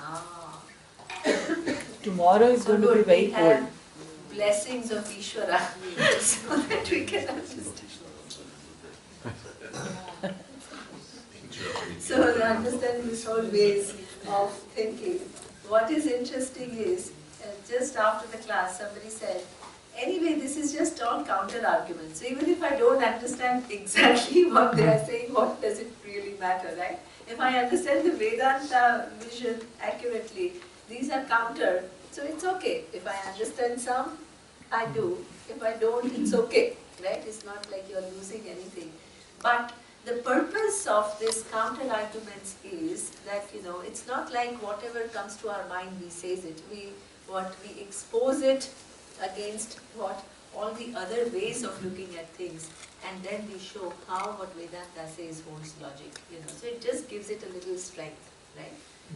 Ah. Tomorrow is going to be very cold. Blessings of Ishvara so that we can understand. So understanding this whole ways of thinking. What is interesting is, just after the class somebody said, anyway this is just all counter arguments. So even if I don't understand exactly what they are saying, what does it really matter, right? If I understand the Vedanta vision accurately, these are counter, so it's okay. If I understand some, I do. If I don't, it's okay, right? It's not like you're losing anything. But the purpose of this counter arguments is that, it's not like whatever comes to our mind we says it. We expose it against what all the other ways of looking at things, and then we show how what Vedanta says holds logic. So it just gives it a little strength, right?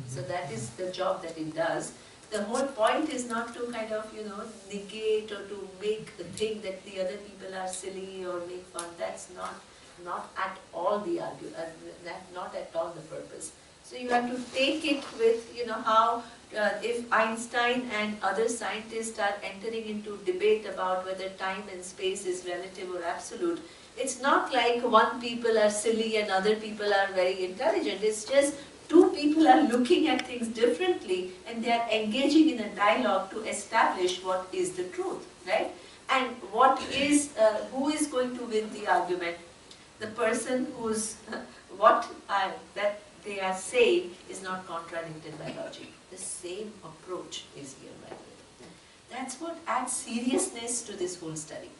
So that is the job that it does. The whole point is not to kind of, negate or to make a thing that the other people are silly or make fun. That's not at all the not at all the purpose. So you have to take it with, how if Einstein and other scientists are entering into debate about whether time and space is relative or absolute, it's not like one people are silly and other people are very intelligent. It's just two people are looking at things differently and they are engaging in a dialogue to establish what is the truth, right? And who is going to win the argument? The person whose that they are saying is not contradicted by logic. The same approach is here, right? That's what adds seriousness to this whole study.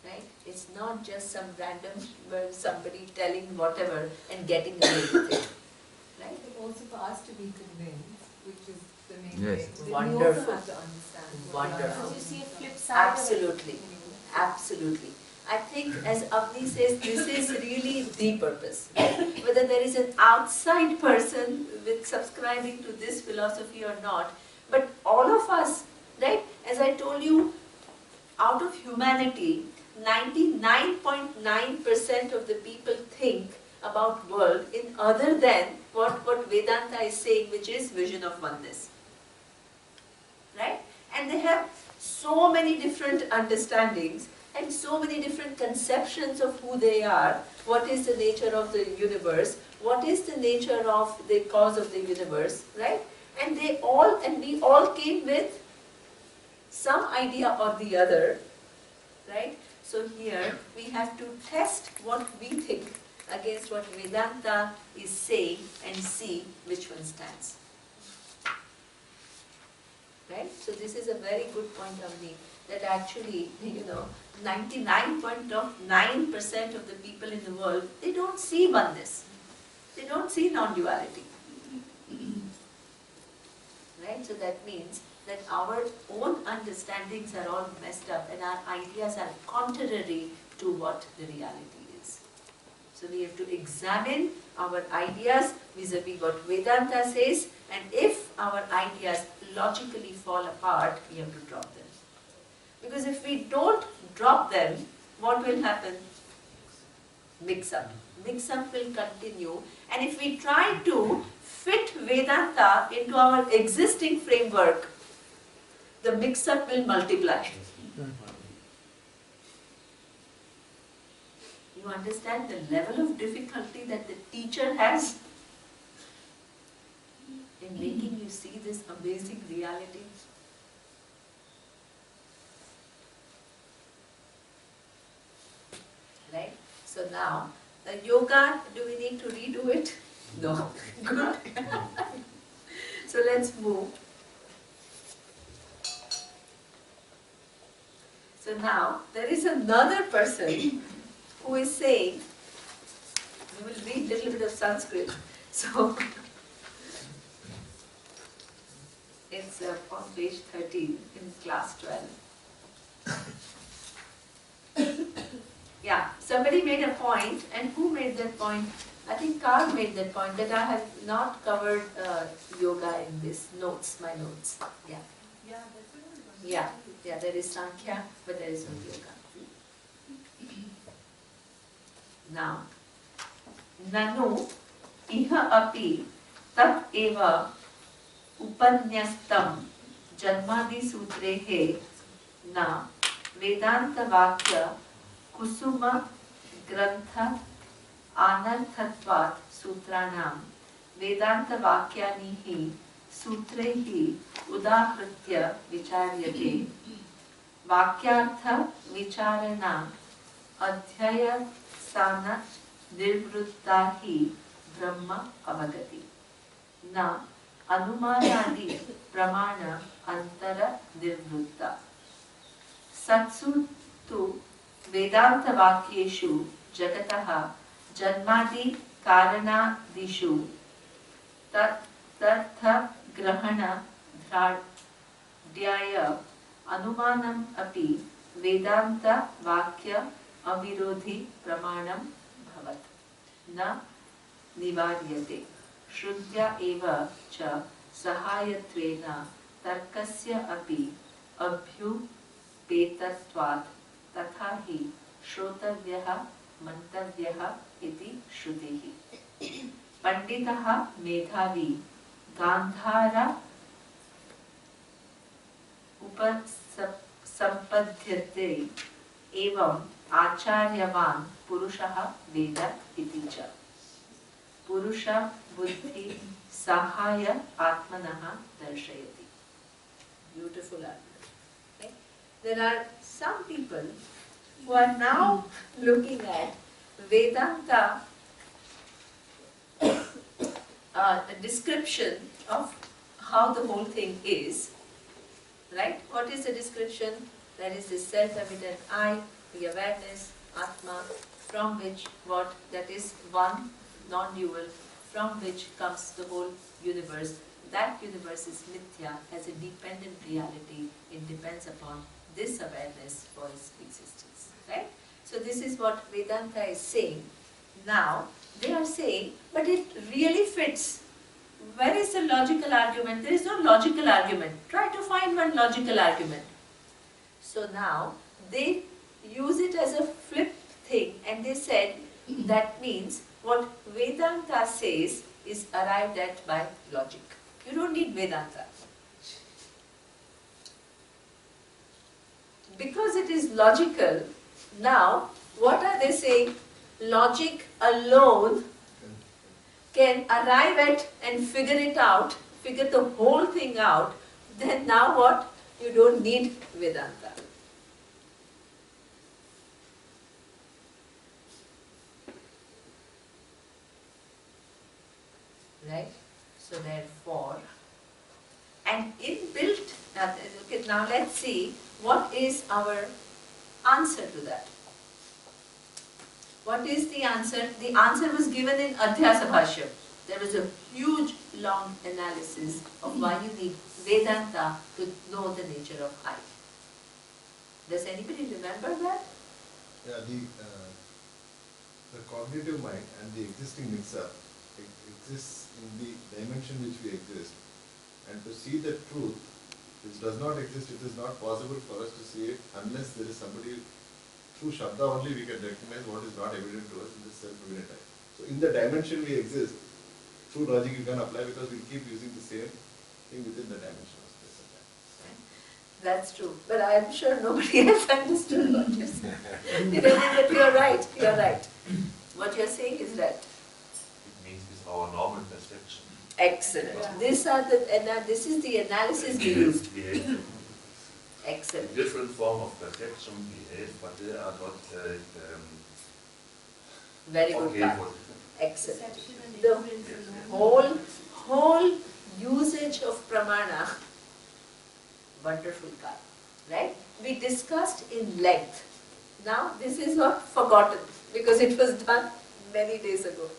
Right? It's not just some random somebody telling whatever and getting away with it. Right? But also for us to be convinced, which is the main Yes. thing. Wonderful. We also have to understand. Wonderful. You see a flip side Absolutely. of it. Absolutely. I think, as Avni says, this is really the purpose. Whether there is an outside person with subscribing to this philosophy or not, but all of us, right? As I told you, out of humanity, 99.9% of the people think about world in other than what Vedanta is saying, which is vision of oneness. Right? And they have so many different understandings and so many different conceptions of who they are, what is the nature of the universe, what is the nature of the cause of the universe, right? And we all came with some idea or the other, right? So here we have to test what we think against what Vedanta is saying and see which one stands. Right? So this is a very good point, Avni, that actually, 99.9% of the people in the world, they don't see oneness. They don't see non-duality. Right? So that means that our own understandings are all messed up and our ideas are contrary to what the reality is. So we have to examine our ideas vis-a-vis what Vedanta says, and if our ideas logically fall apart, we have to drop them. Because if we don't drop them, what will happen? Mix-up. Mix-up will continue, and if we try to fit Vedanta into our existing framework, the mix-up will multiply. You understand the level of difficulty that the teacher has in making you see this amazing reality? Right? So now, the yoga, do we need to redo it? No. Good. So let's move. So now, there is another person who is saying, we will read a little bit of Sanskrit. So, it's on page 13 in class 12. Yeah, somebody made a point, and who made that point? I think Carl made that point, that I have not covered yoga in this notes, my notes. Yeah. Yeah, there is Sankhya, but there is no yoga. Now, Nanu इह अपि तत् एव उपन्यस्तं जन्मादि सूत्रेः न वेदान्तवाक्य कुसुम ग्रंथ अनर्थत्वात् सूत्राणां वेदान्तवाक्यानि हि सूत्रैः उदाहृत्य विचार्यते वाक्यार्थ विचारणाम् अध्ययसान निर्वृत्ता हि ब्रह्म अवगति न अनुमानादि प्रमाण अंतर निर्वृत्ता सत्सु तु वेदांत वाक्येषु जगतः जन्मादि कारणादिषु तर्थ ग्रहण ध्याय अनुमानम् अपि वेदांत वाक्य अविरोधी प्रमाणं भवत् न निवार्यते श्रुत्या एव च सहायत्वेन तर्कस्य अपि अभ्युपेतत्वात् तथा हि श्रोतव्यः मन्तव्यः इति श्रुतिः पंडितः मेधावी गान्धार उपसंपद्यते एवं आचार्यवान् पुरुषः वेद इति च पुरुष बुद्धि सहाय आत्मनः दर्शयति. Beautiful argument. Okay? There are some people who are now looking at Vedanta description of how the whole thing is. Right? What is the description? That is the self-evident I, the awareness, Atma, from which what? That is one, non-dual, from which comes the whole universe. That universe is mithya, as a dependent reality. It depends upon this awareness for its existence. Right? So this is what Vedanta is saying. Now, they are saying, but it really fits. Where is the logical argument? There is no logical argument. Try to find one logical argument. So now, they use it as a flip thing, and they said, that means what Vedanta says is arrived at by logic. You don't need Vedanta. Because it is logical, now what are they saying? Logic alone can arrive at and figure it out, figure the whole thing out. Then now what? You don't need Vedanta. Right? So therefore, and inbuilt, okay, now let's see what is our answer to that. What is the answer? The answer was given in Advaita Bhasyam. There was a huge long analysis of why you need Vedanta to know the nature of I. Does anybody remember that? Yeah, the cognitive mind and the existing mixer exists in the dimension which we exist. And to see the truth, which does not exist, it is not possible for us to see it unless there is somebody. Through Shabda only we can recognize what is not evident to us in this self-evident time. So in the dimension we exist, through logic you can apply because we keep using the same thing within the dimension of space and time. That's true. But I am sure nobody else understood what you said. But you're right, you're right. What you're saying is right. It means it's our normal perception. Excellent. This is the analysis we use. Excellent. Different form of perception behave, but they are not very good okay part. for Excellent. The whole usage of pramana, wonderful part, right? We discussed in length. Now this is not forgotten because it was done many days ago.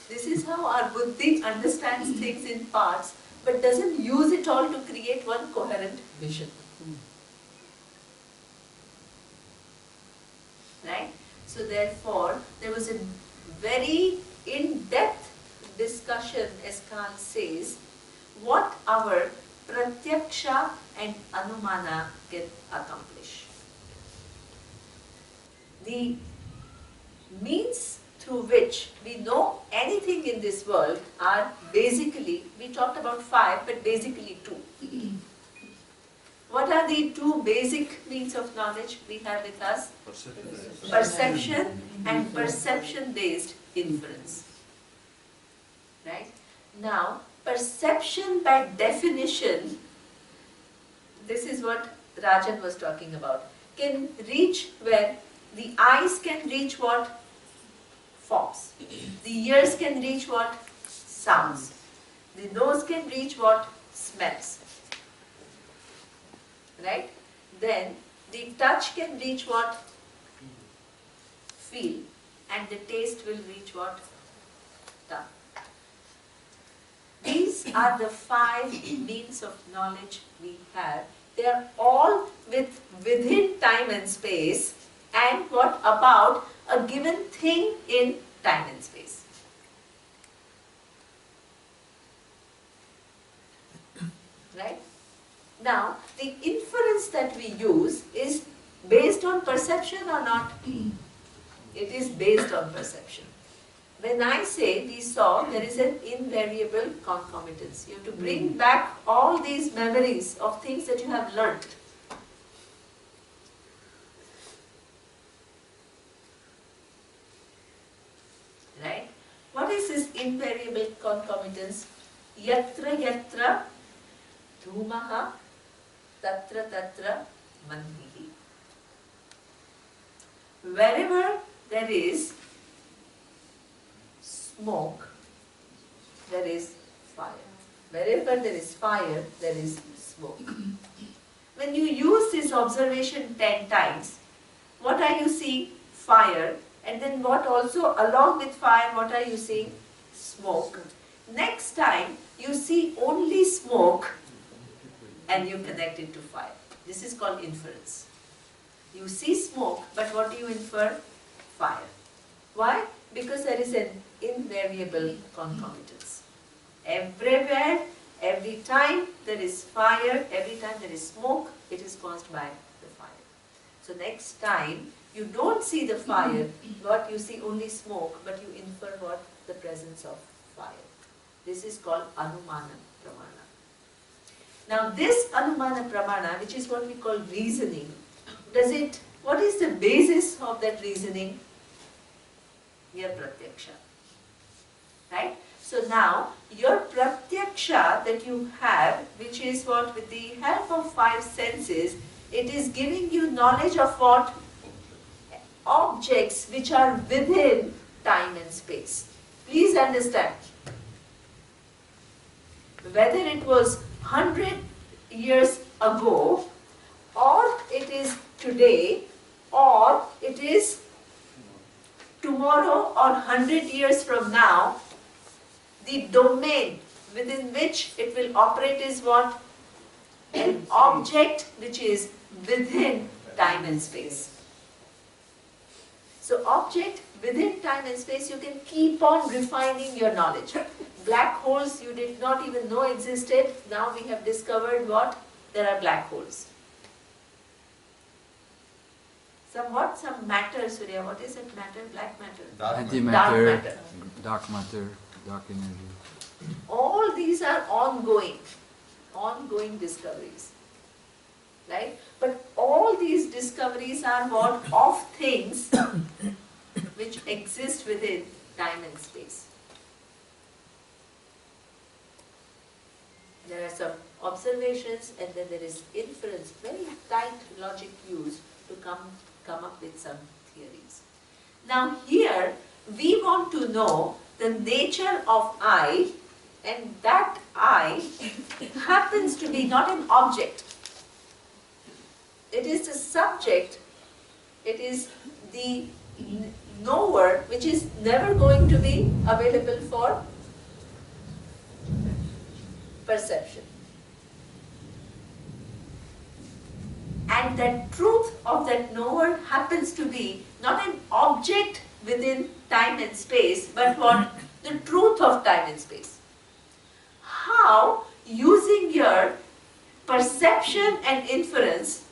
This is how our buddhi understands things in parts but doesn't use it all to create one coherent vision. Right? So therefore, there was a very in-depth discussion, as Khan says, what our pratyaksha and anumana can accomplish. The means through which we know anything in this world are basically, we talked about 5, but basically 2. What are the 2 basic means of knowledge we have with us? Perception and perception-based inference. Right? Now, perception by definition, this is what Rajan was talking about, can reach where the eyes can reach what? Forms. The ears can reach what? Sounds. The nose can reach what? Smells. Right? Then the touch can reach what? Feel. And the taste will reach what? Tongue. These are the 5 means of knowledge we have. They are all within time and space, and what about a given thing in time and space. Right? Now, the inference that we use is based on perception or not? It is based on perception. When I say we saw, there is an invariable concomitance. You have to bring back all these memories of things that you have learnt. Right? What is this invariable concomitance? Yatra yatra dhumaha tatra tatra mandihi. Wherever there is smoke, there is fire. Wherever there is fire, there is smoke. When you use this observation 10 times, what are you seeing? Fire. And then what also along with fire, what are you seeing? Smoke. Next time, you see only smoke and you connect it to fire. This is called inference. You see smoke, but what do you infer? Fire. Why? Because there is an invariable concomitance. Everywhere, every time there is fire, every time there is smoke, it is caused by the fire. So next time, you don't see the fire, but you see only smoke, but you infer what? The presence of fire. This is called Anumana Pramana. Now this Anumana Pramana, which is what we call reasoning, what is the basis of that reasoning? Your pratyaksha. Right? So now, your pratyaksha that you have, which is what? With the help of 5 senses, it is giving you knowledge of what? Objects which are within time and space. Please understand. Whether it was 100 years ago, or it is today, or it is tomorrow or 100 years from now, the domain within which it will operate is what? An object which is within time and space. So object within time and space, you can keep on refining your knowledge. Black holes you did not even know existed, now we have discovered what? There are black holes. Some matter, Surya, what is it matter? Black matter? Antimatter, dark matter, dark energy. All these are ongoing discoveries. Right? But all these discoveries are what? Of things which exist within time and space. There are some observations and then there is inference, very tight logic used to come up with some theories. Now here we want to know the nature of I, and that I happens to be not an object. It is the subject, it is the knower which is never going to be available for perception. And the truth of that knower happens to be not an object within time and space, but what? The truth of time and space. How, using your perception and inference,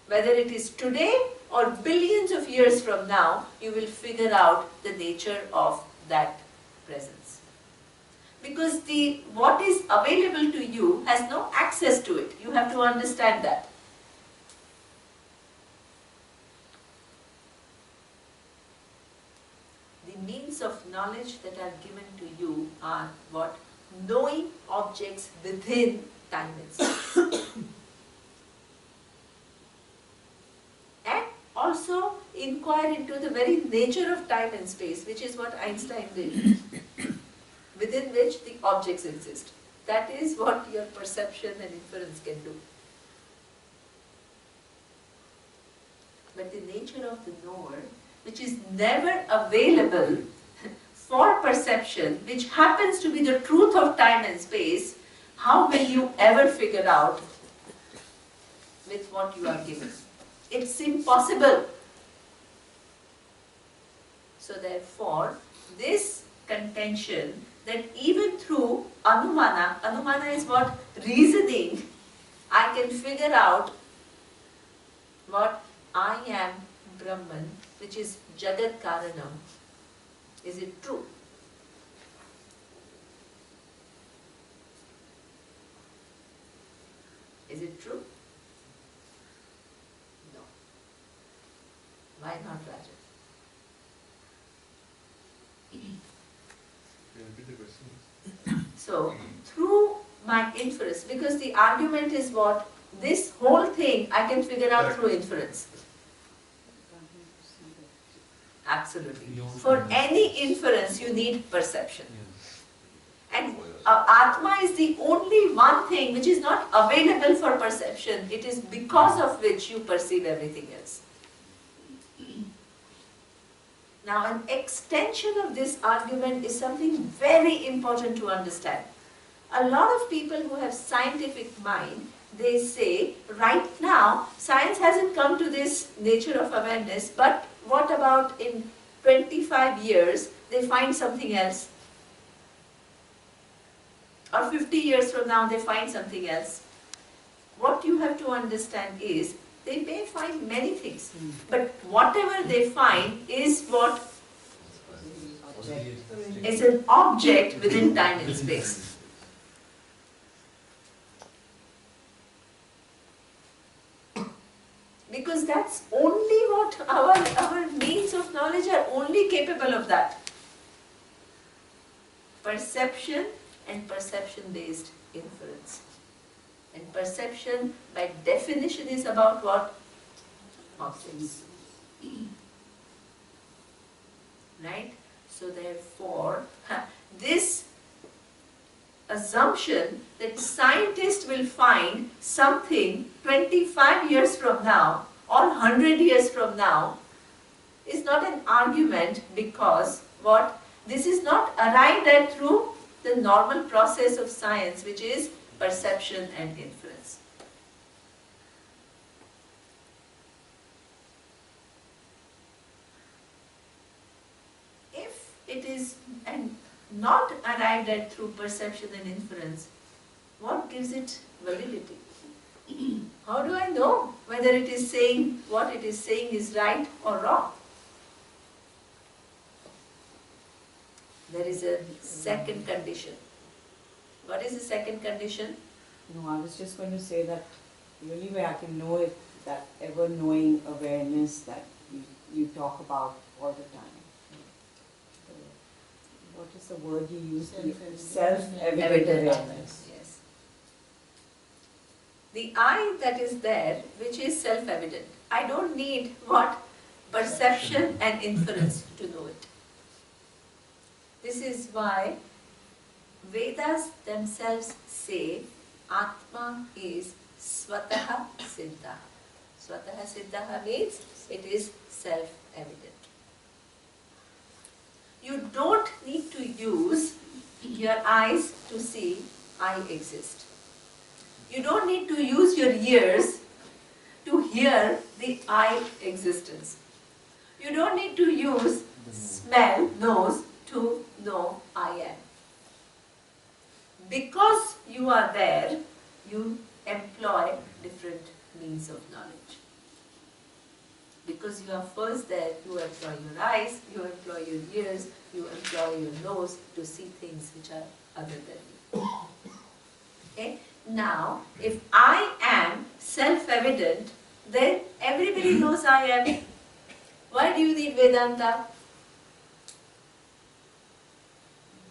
whether it is today or billions of years from now, you will figure out the nature of that presence. Because what is available to you has no access to it. You have to understand that. The means of knowledge that are given to you are what? Knowing objects within time and space. And also inquire into the very nature of time and space, which is what Einstein did, within which the objects exist. That is what your perception and inference can do. But the nature of the knower, which is never available for perception, which happens to be the truth of time and space, how will you ever figure out with what you are given? It's impossible. So therefore, this contention that even through anumana is what? Reasoning, I can figure out what I am Brahman, which is Jagat Karanam. Is it true? Is it true? No. Why not, Rajan? Can you repeat the question? So, through my inference, because the argument is what? This whole thing I can figure out through inference. Absolutely. For any inference, you need perception. And Atma is the only one thing which is not available for perception. It is because of which you perceive everything else. Now, an extension of this argument is something very important to understand. A lot of people who have scientific mind, they say, right now, science hasn't come to this nature of awareness, but what about in 25 years, they find something else? Or 50 years from now, they find something else. What you have to understand is, they may find many things, but whatever they find is what? Is an object within time and space. Because that's only what our means of knowledge are only capable of that. Perception and perception-based inference. And perception, by definition, is about what? Objects. Right? So therefore, this assumption that scientists will find something 25 years from now or 100 years from now is not an argument, because what? This is not arrived at through the normal process of science, which is perception and inference. If it is not arrived at through perception and inference, what gives it validity? How do I know whether it is saying what it is saying is right or wrong? There is a second condition. What is the second condition? No, I was just going to say that the only way I can know it, that ever-knowing awareness that you talk about all the time. What is the word you used? Self-evident awareness. Yes. The I that is there, which is self-evident. I don't need what? Perception and inference to know it. This is why Vedas themselves say Atma is Swataha Siddha. Swataha Siddha means it is self-evident. You don't need to use your eyes to see I exist. You don't need to use your ears to hear the I existence. You don't need to use smell, nose to know I am. Because you are there, you employ different means of knowledge. Because you are first there, you employ your eyes, you employ your ears, you employ your nose to see things which are other than you. Okay? Now, if I am self-evident, then everybody knows I am. Why do you need Vedanta?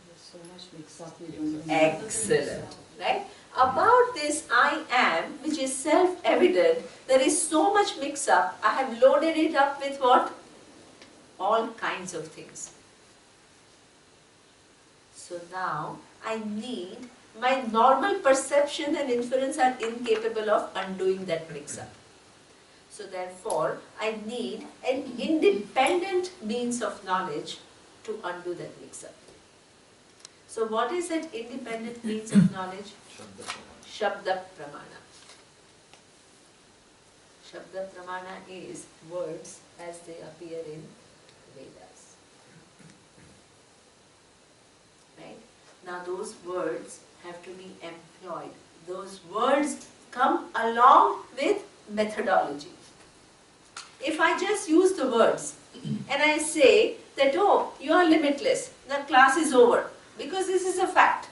There's so much mix-up, you don't even know. Excellent. Right? About this I am, which is self-evident, there is so much mix-up. I have loaded it up with what? All kinds of things. So now I need, my normal perception and inference are incapable of undoing that mix-up. So therefore, I need an independent means of knowledge to undo that mix-up. So what is that independent means of knowledge? Shabda Pramana. Shabda Pramana is words as they appear in Vedas. Right? Now those words have to be employed. Those words come along with methodology. If I just use the words and I say that, oh, you are limitless, the class is over, because this is a fact.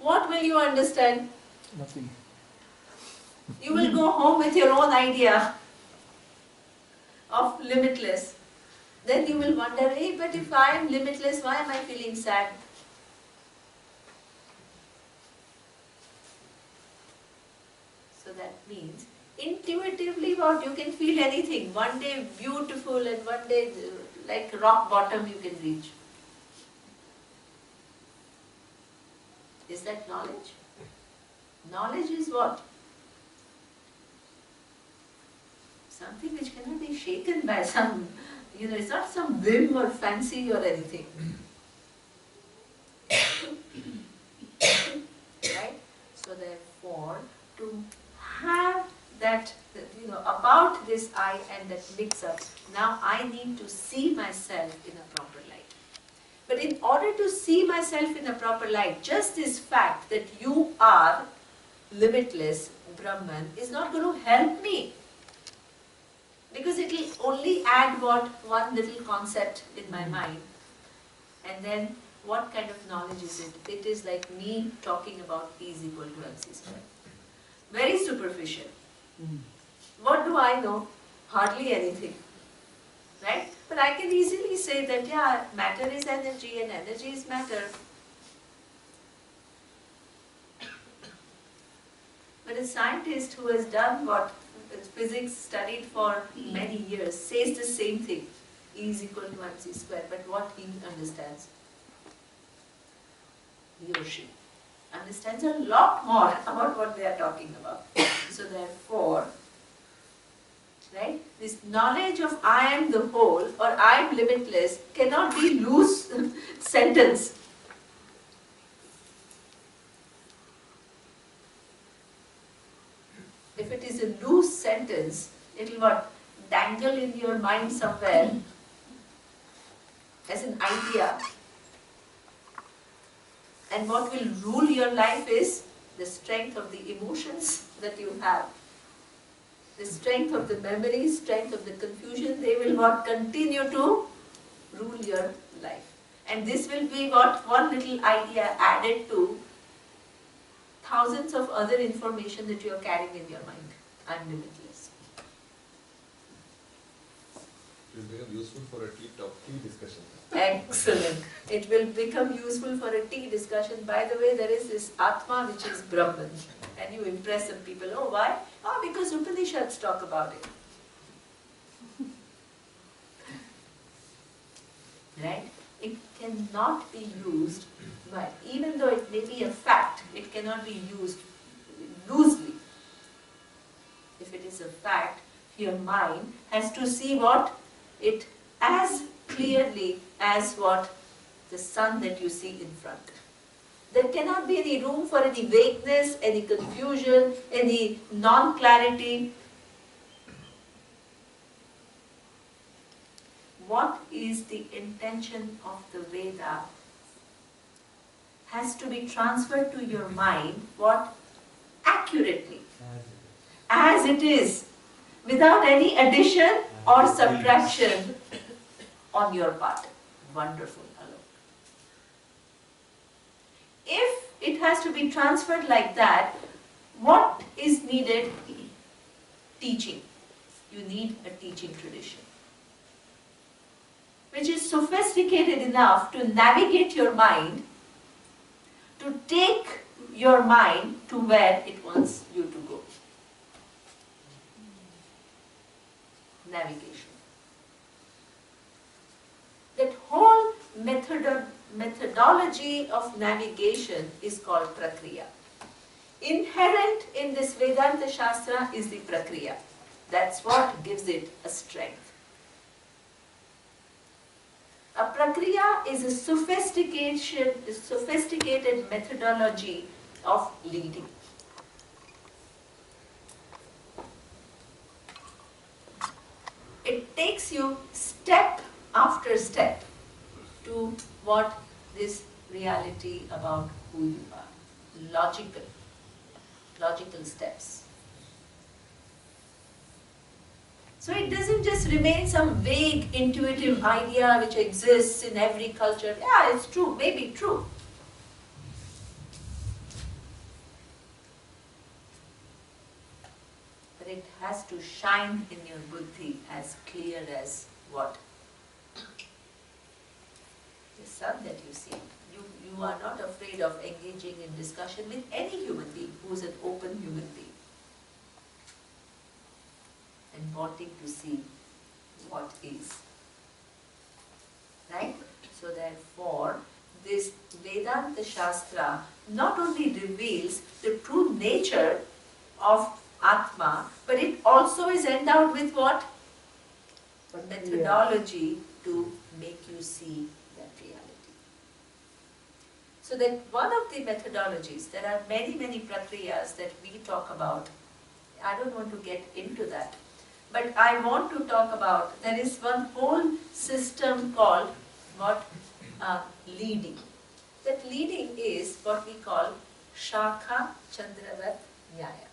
What will you understand? Nothing. You will go home with your own idea of limitless. Then you will wonder, hey, but if I am limitless, why am I feeling sad? So that means, intuitively what? You can feel anything. One day beautiful and one day like rock bottom you can reach. Is that knowledge? Knowledge is what? Something which cannot be shaken by some, it's not some whim or fancy or anything. Right? So therefore, to have that, about this I and that mix-up, now I need to see myself in a proper light. But in order to see myself in a proper light, just this fact that you are limitless, Brahman, is not going to help me. Because it will only add what? One little concept in my mind. And then what kind of knowledge is it? It is like me talking about E is equal to MC square. Very superficial. What do I know? Hardly anything. Right? But I can easily say that, yeah, matter is energy and energy is matter. But a scientist who has done what physics studied for many years says the same thing. E is equal to MC square. But what he understands? He or she understands a lot more about what they are talking about. So therefore, right, this knowledge of I am the whole or I am limitless cannot be loose sentence. If it is a loose sentence, it will what? Dangle in your mind somewhere as an idea. And what will rule your life is the strength of the emotions that you have. The strength of the memory, strength of the confusion, they will what? Continue to rule your life. And this will be what? One little idea added to thousands of other information that you are carrying in your mind. I'm limitless. It will become useful for a tea discussion. Excellent. It will become useful for a tea discussion. By the way, there is this Atma which is Brahman. And you impress some people. Oh, why? Oh, because Upanishads talk about it. Right? It cannot be used, but even though it may be a fact, it cannot be used loosely. If it is a fact, your mind has to see what? It as clearly as what? The sun that you see in front. There cannot be any room for any vagueness, any confusion, any non-clarity. What is the intention of the Veda has to be transferred to your mind, what? Accurately. As it is. without any addition or subtraction on your part. Wonderful, Alok. If it has to be transferred like that, what is needed? Teaching. You need a teaching tradition, which is sophisticated enough to navigate your mind, to take your mind to where it wants you to go. Navigation. That whole methodology of navigation is called prakriya. Inherent in this Vedanta Shastra is the prakriya. That's what gives it a strength. A prakriya is a sophisticated methodology of leading. It takes you step after step to what this reality about who you are. Logical steps. So it doesn't just remain some vague intuitive idea which exists in every culture. Yeah, it's true, maybe true. But it has to shine in your buddhi as clear as what? The sun that you see. You are not afraid of engaging in discussion with any human being who is an open human being and wanting to see what is. Right? So therefore, this Vedanta Shastra not only reveals the true nature of Atma, but it also is endowed with what? Methodology to make you see that reality. So that one of the methodologies, there are many prakriyas that we talk about. I don't want to get into that. But I want to talk about, there is one whole system called what? Leading. That leading is what we call Shakha Chandravat Nyaya.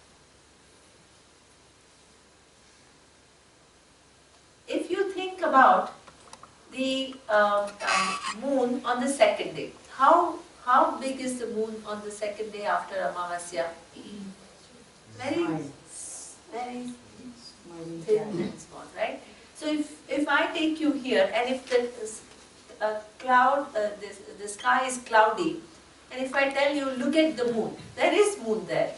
If you think about the moon on the second day, how big is the moon on the second day after Amavasya? Very thin and small, right? So if I take you here, and if the the sky is cloudy, and if I tell you, look at the moon, there is moon there.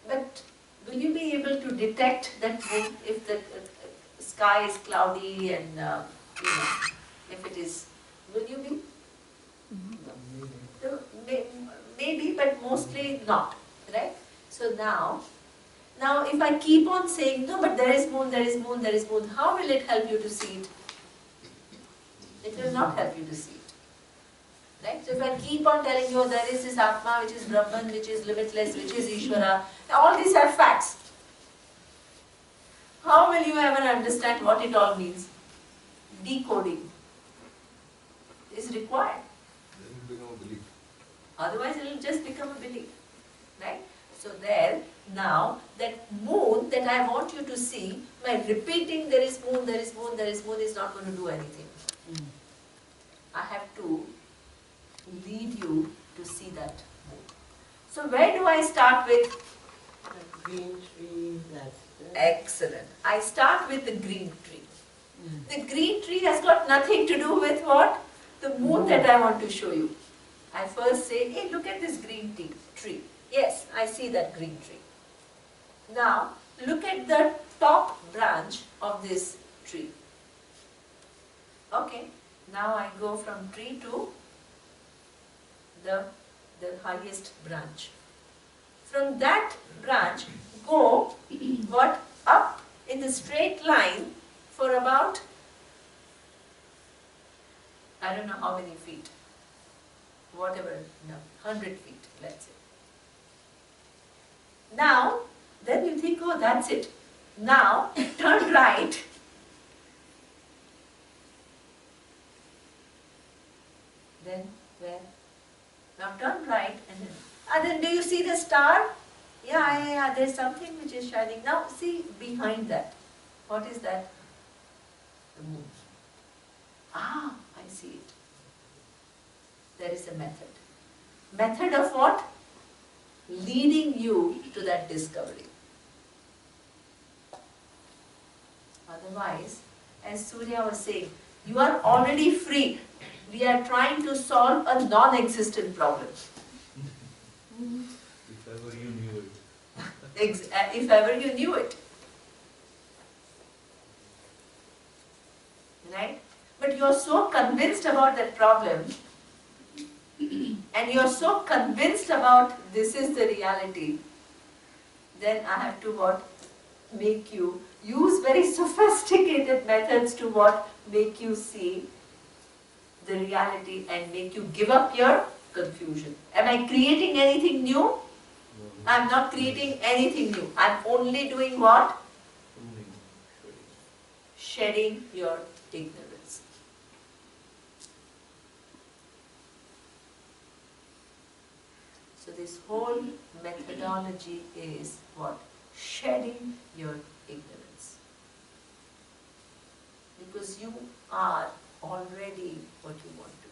But will you be able to detect that moon if the sky is cloudy and if it is, will you be? Maybe, but mostly not, right? So now if I keep on saying, no, but there is moon, how will it help you to see it? It will not help you to see it. Right? So if I keep on telling you, there is this Atma, which is Brahman, which is limitless, which is Ishvara, all these are facts. How will you ever understand what it all means? Decoding is required. Then it becomes a belief. Otherwise it will just become a belief. Right? So there, now, that moon that I want you to see, by repeating there is moon is not going to do anything. I have to lead you to see that moon. So where do I start with? The green tree, that's it. Excellent. I start with the green tree. The green tree has got nothing to do with what? The moon that I want to show you. I first say, hey, look at this green tree. Yes, I see that green tree. Now, look at the top branch of this tree. Okay, now I go from tree to the highest branch. From that branch, go what? Up in the straight line for about, I don't know how many feet. Whatever, no, 100 feet, let's say. Now, then you think, oh, that's it. Now, turn right. Then, where? Now turn right and then do you see the star? Yeah, there's something which is shining. Now see behind that. What is that? The moon. Ah, I see it. There is a method. Method of what? Leading you to that discovery. Otherwise, as Surya was saying, you are already free. We are trying to solve a non-existent problem. If ever you knew it. If ever you knew it. Right? But you are so convinced about that problem and you are so convinced about this is the reality, then I have to what? Make you use very sophisticated methods to what? Make you see the reality and make you give up your confusion. Am I creating anything new? I'm not creating anything new. I'm only doing what? Shedding your ignorance. So this whole methodology is what? Shedding your ignorance. Because you are already what you want to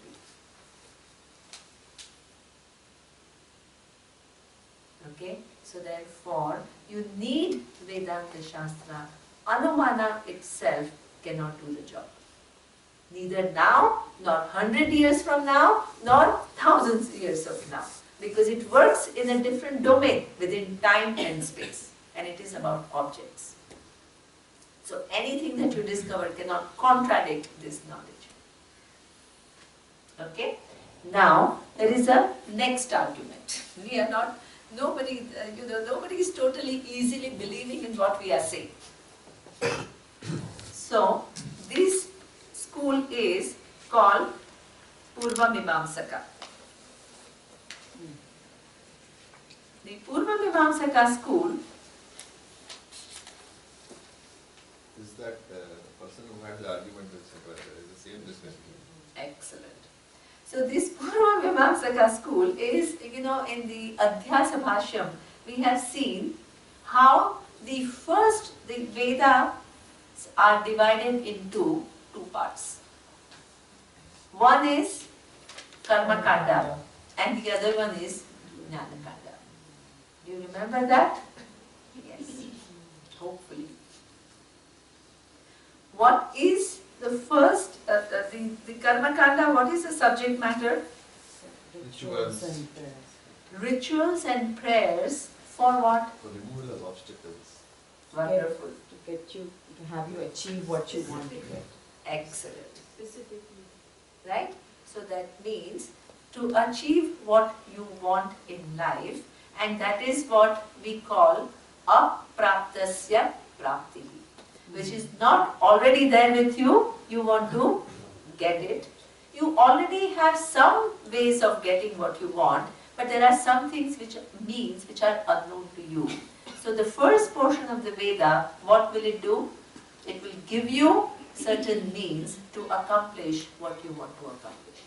be. Okay? So therefore, you need Vedanta Shastra. Anumana itself cannot do the job. Neither now, nor 100 years from now, nor thousands of years from now. Because it works in a different domain within time and space. And it is about objects. So anything that you discover cannot contradict this knowledge. Okay? Now, there is a next argument. We are not, nobody is totally easily believing in what we are saying. So, this school is called Purva Mimamsaka. The Purva Mimamsaka school Is that the person who had the argument with Shankaracharya is the same discussion? excellent. So this Purva Mimamsaka school is, in the Advaita Bhasyam, we have seen how the Vedas are divided into two parts. One is Karma Kanda and the other one is Jnana Kanda. Do you remember that? Yes, hopefully. What is the first, the Karma Kanda, what is the subject matter? Rituals. and prayers. Rituals and prayers for what? For removal of obstacles. Wonderful. To get you, to have you achieve what you want to get. Excellent. Specifically. Right? So that means to achieve what you want in life, and that is what we call apraptasya prapti, which is not already there with you, you want to get it. You already have some ways of getting what you want, but there are some things which are unknown to you. So the first portion of the Veda, what will it do? It will give you certain means to accomplish what you want to accomplish.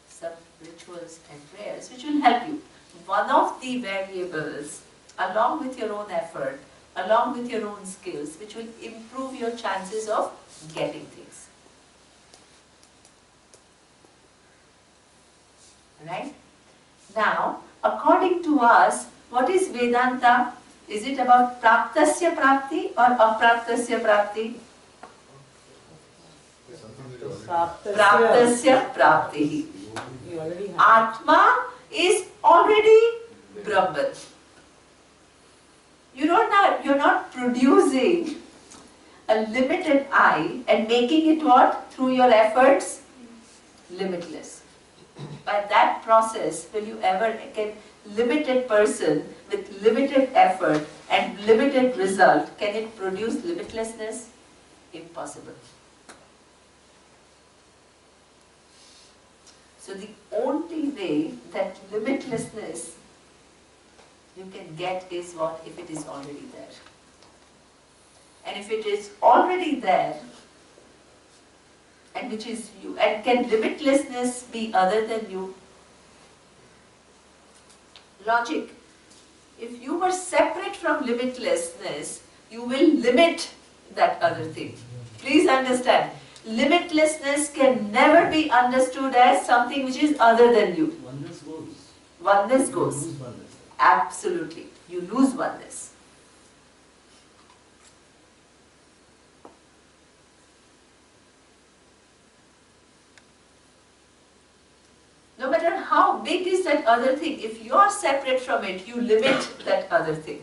Some rituals and prayers which will help you. One of the variables, along with your own effort, along with your own skills, which will improve your chances of getting things. Right? Now, according to us, what is Vedanta? Is it about praptasya prapti or apraptasya prapti? There's something that you already Praptasya prapti. You already have. Atma is already Brahman. You're not producing a limited I and making it what? Through your efforts? Limitless. By that process, will you ever get limited person with limited effort and limited result, can it produce limitlessness? Impossible. So the only way that limitlessness you can get is what? If it is already there. And if it is already there, and which is you, and can limitlessness be other than you? Logic. if you were separate from limitlessness, you will limit that other thing. Please understand, limitlessness can never be understood as something which is other than you. Oneness goes. Oneness You goes. lose oneness. Absolutely. You lose oneness. No matter how big is that other thing, if you are separate from it, you limit that other thing.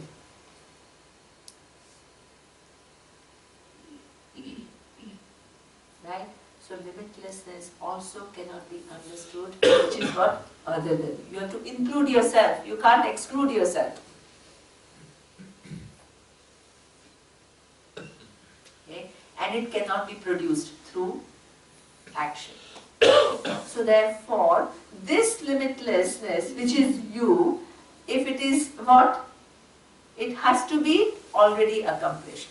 Right? So limitlessness also cannot be understood, which is what? Other than. You have to include yourself. You can't exclude yourself. Okay? And it cannot be produced through action. So therefore, this limitlessness, which is you, if it is what? It has to be already accomplished.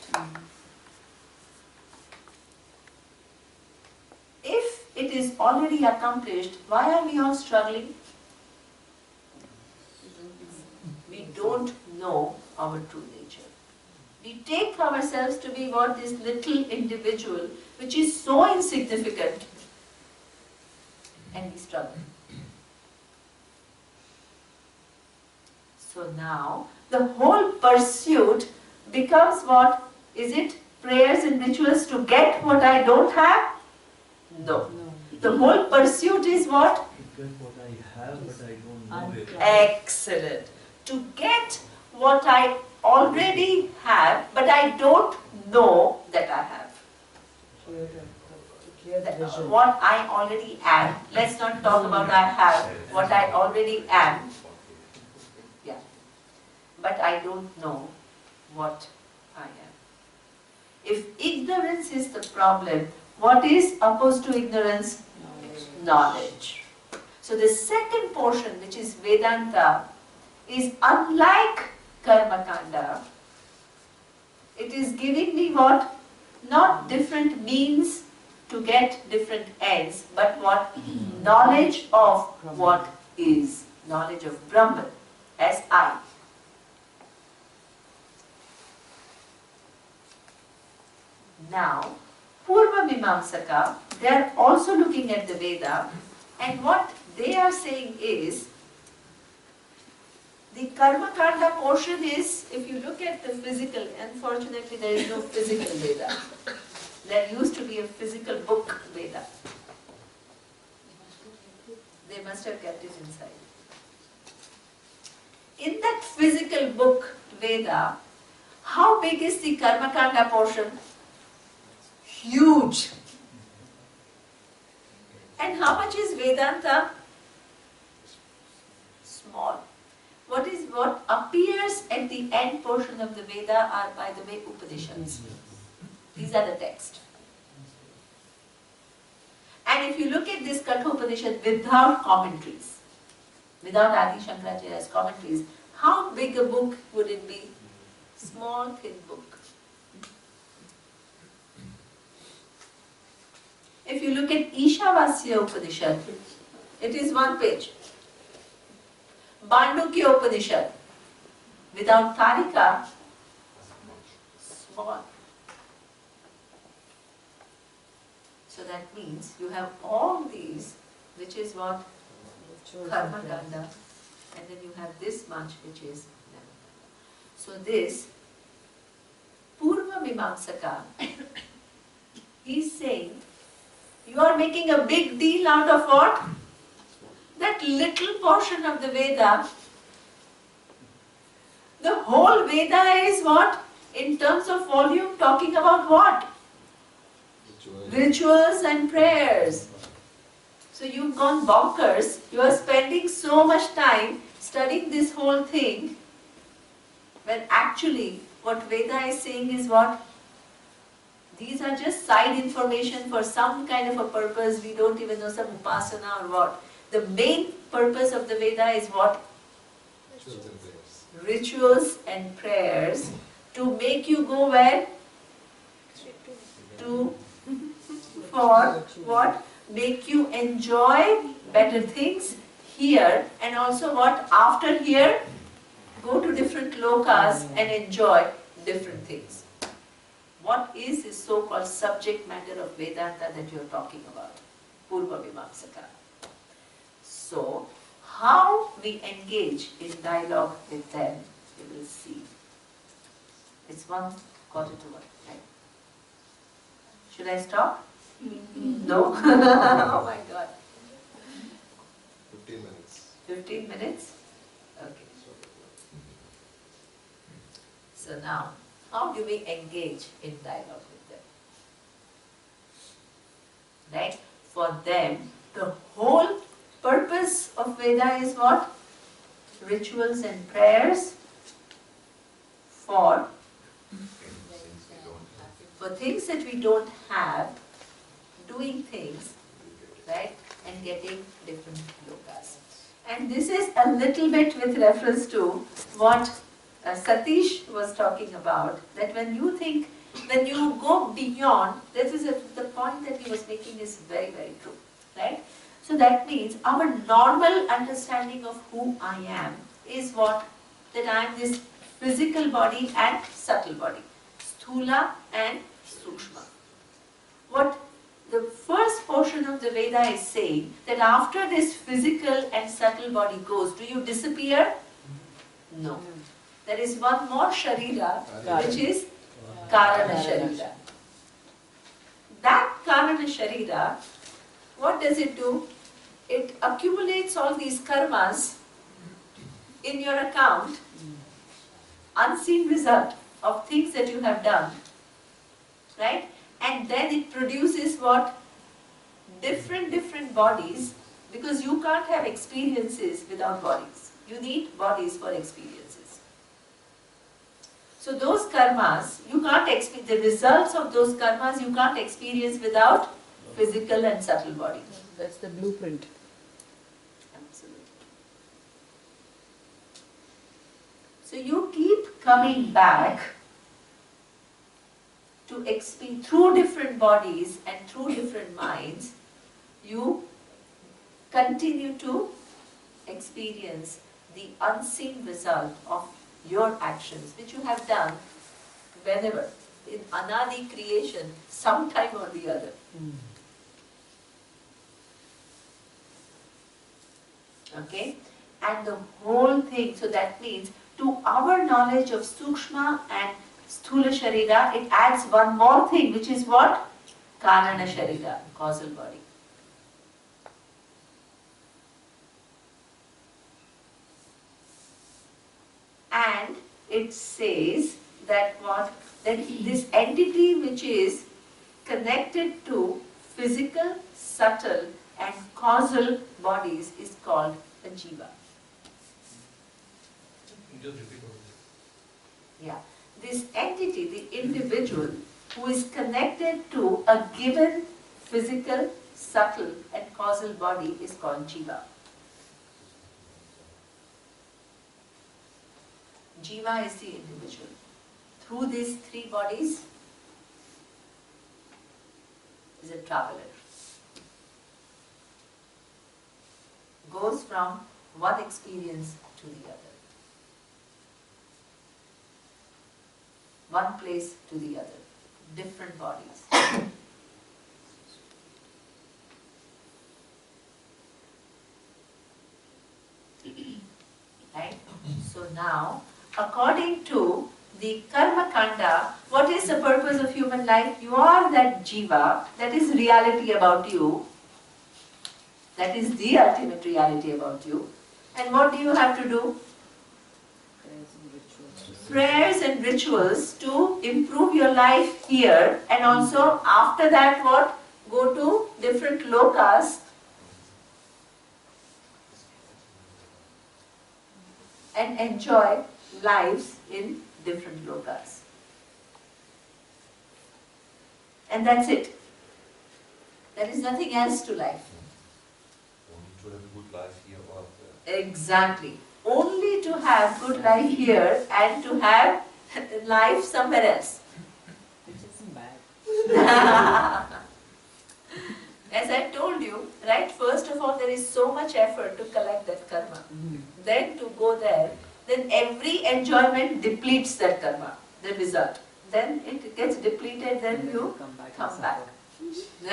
If it is already accomplished, why are we all struggling? We don't know our true nature. We take ourselves to be what? This little individual, which is so insignificant, and we struggle. So now, the whole pursuit becomes what? Is it prayers and rituals to get what I don't have? No. The whole pursuit is what? To get what I have, but I don't know it. Excellent. To get what I already have, but I don't know that I have. What I already am. Let's not talk about I have. What I already am. Yeah. But I don't know what I am. If ignorance is the problem, what is opposed to ignorance? Knowledge. So the second portion, which is Vedanta, is unlike Karma Kanda. It is giving me what? Not different means to get different ends, but what? Knowledge of what is. Knowledge of Brahman as I. Now, Purva Mimamsaka, they are also looking at the Veda, and what they are saying is, the Karma Kanda portion is, if you look at the physical, unfortunately there is no physical Veda. There used to be a physical book Veda. They must have kept it inside. In that physical book Veda, how big is the Karma Kanda portion? Huge. And how much is Vedanta? Small. What appears at the end portion of the Veda are, by the way, Upanishads. These are the text. And if you look at this Kathopanishad without commentaries, without Adi Shankaracharya's commentaries, how big a book would it be? Small, thin book. If you look at Ishavasya Upanishad, it is 1 page. Mandukya Upanishad, without Karika, small. So that means you have all these, which is what? Karma Kanda, and then you have this much, which is never. So this Purva Mimamsaka, he's saying, you are making a big deal out of what? That little portion of the Veda. The whole Veda is what? In terms of volume, talking about what? Rituals and prayers. So you've gone bonkers. You are spending so much time studying this whole thing, when actually what Veda is saying is what? These are just side information for some kind of a purpose. We don't even know, some upasana or what. The main purpose of the Veda is what? Rituals and prayers to make you go where? For what? Make you enjoy better things here, and also what? After here? go to different lokas and enjoy different things. What is this so-called subject matter of Vedanta that you are talking about? Purva Mimamsaka. So, how we engage in dialogue with them, we will see. It's 1:15, right? Should I stop? No? Oh my God. 15 minutes. 15 minutes? Okay. So now, how do we engage in dialogue with them? Right? For them, the whole purpose of Veda is what? Rituals and prayers for things that we don't have, doing things, right, and getting different lokas. And this is a little bit with reference to what Satish was talking about, that when you think, when you go beyond, this is the point that he was making is very, very true, right? So that means our normal understanding of who I am is what? That I am this physical body and subtle body, sthula and sukshma. What the first portion of the Veda is saying, that after this physical and subtle body goes, do you disappear? No. There is one more sharira, which is karana sharira. That karana sharira, what does it do? It accumulates all these karmas in your account, unseen result of things that you have done, right? And then it produces what? Different bodies, because you can't have experiences without bodies. You need bodies for experiences. So those karmas, you can't experience, the results of those karmas you can't experience without physical and subtle body. That's the blueprint. Absolutely. So you keep coming back to experience through different bodies and through different minds, you continue to experience the unseen result of your actions, which you have done whenever, in anadi creation, sometime or the other. Okay? And the whole thing, so that means to our knowledge of Sukshma and Sthula Sharira, it adds one more thing, which is what? Karana Sharira, causal body. And it says that what? That this entity which is connected to physical, subtle and causal bodies is called a jiva. Just repeat what you Yeah. This entity, the individual who is connected to a given physical, subtle and causal body is called jiva. Jiva is the individual. Through these three bodies is a traveler. Goes from one experience to the other. One place to the other. Different bodies. Right? So now, according to the Karma Kanda, what is the purpose of human life? You are that jiva, that is reality about you. That is the ultimate reality about you. And what do you have to do? Prayers and rituals to improve your life here, and also after that what? Go to different lokas and enjoy lives in different lokas. And that's it. There is nothing else to life. Only to have a good life here or there. Exactly. Only to have good life here and to have life somewhere else. Which isn't bad. As I told you, right, first of all there is so much effort to collect that karma. Then to go there then every enjoyment depletes that karma, the result. Then it gets depleted, then you come back. come back. Like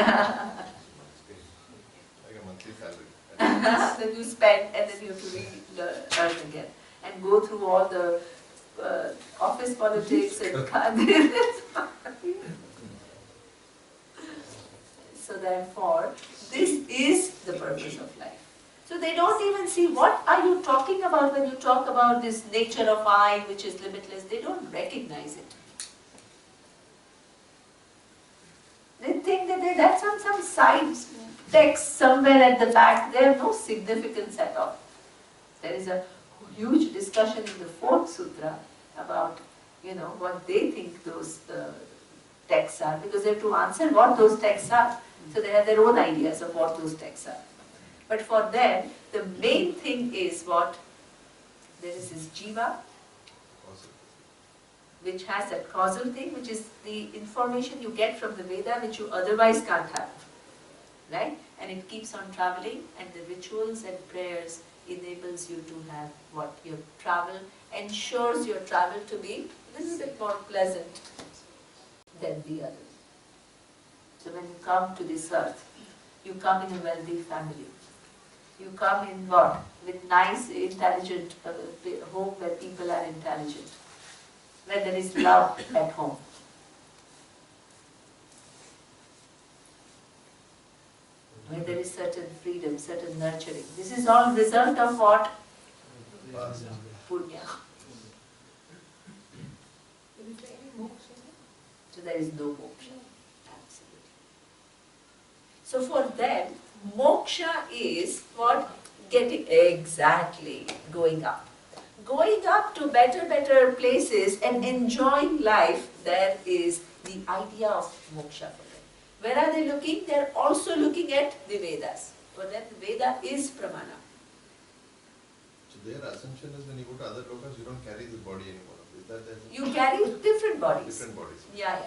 a monthly salary. Then you spend and then you have to re-earn again. And go through all the office politics and so therefore, this is the purpose of life. So they don't even see what are you talking about when you talk about this nature of I which is limitless. They don't recognize it. They think that that's on some side text somewhere at the back. They have no significance at all. There is a huge discussion in the 4th sutra about, what they think those texts are, because they have to answer what those texts are. So they have their own ideas of what those texts are. But for them, the main thing is what? There is this jiva, which has that causal thing, which is the information you get from the Veda, which you otherwise can't have. Right? And it keeps on traveling, and the rituals and prayers enables you to have what? Your travel, ensures your travel to be a little bit more pleasant than the others. So when you come to this earth, you come in a wealthy family. You come in what? With nice, intelligent home where people are intelligent. Where there is love at home. Where there is certain freedom, certain nurturing. This is all result of what? Punya. So there is no moksha. Absolutely. So for them, moksha is what? Getting, exactly, going up. Going up to better places and enjoying life, there is the idea of moksha for them. Where are they looking? They are also looking at the Vedas. For them, the Veda is pramana. So their assumption is when you go to other lokas, you don't carry this body anymore. Is that the assumption? You carry different bodies. Different bodies. Yeah.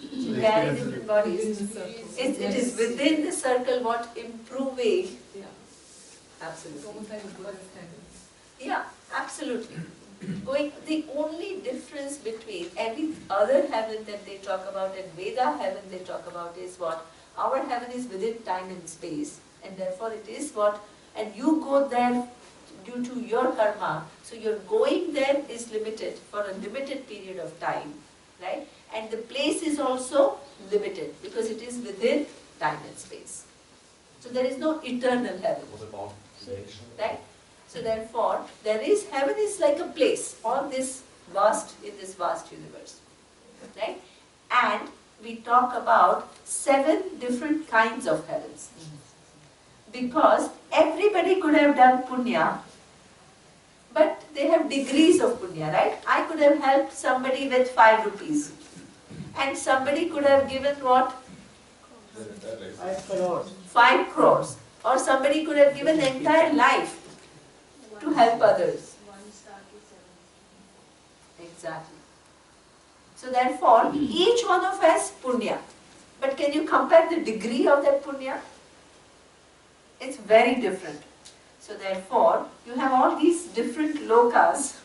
You carry different bodies. It is within the circle what improving. Yeah. Absolutely. It's almost like a Buddhist tendency. Yeah, absolutely. The only difference between every other heaven that they talk about and Veda heaven they talk about is what? Our heaven is within time and space, and therefore it is what? And you go there due to your karma, so your going there is limited for a limited period of time, right? And the place is also limited because it is within time and space. So there is no eternal heaven. What about creation? Right? So therefore, heaven is like a place, in this vast universe. Right? And we talk about 7 different kinds of heavens. Because everybody could have done punya, but they have degrees of punya, right? I could have helped somebody with 5 rupees. And somebody could have given what? 5 crores. 5 crores. Or somebody could have given the entire life to help others. Exactly. So therefore, each one of us punya. But can you compare the degree of that punya? It's very different. So therefore, you have all these different lokas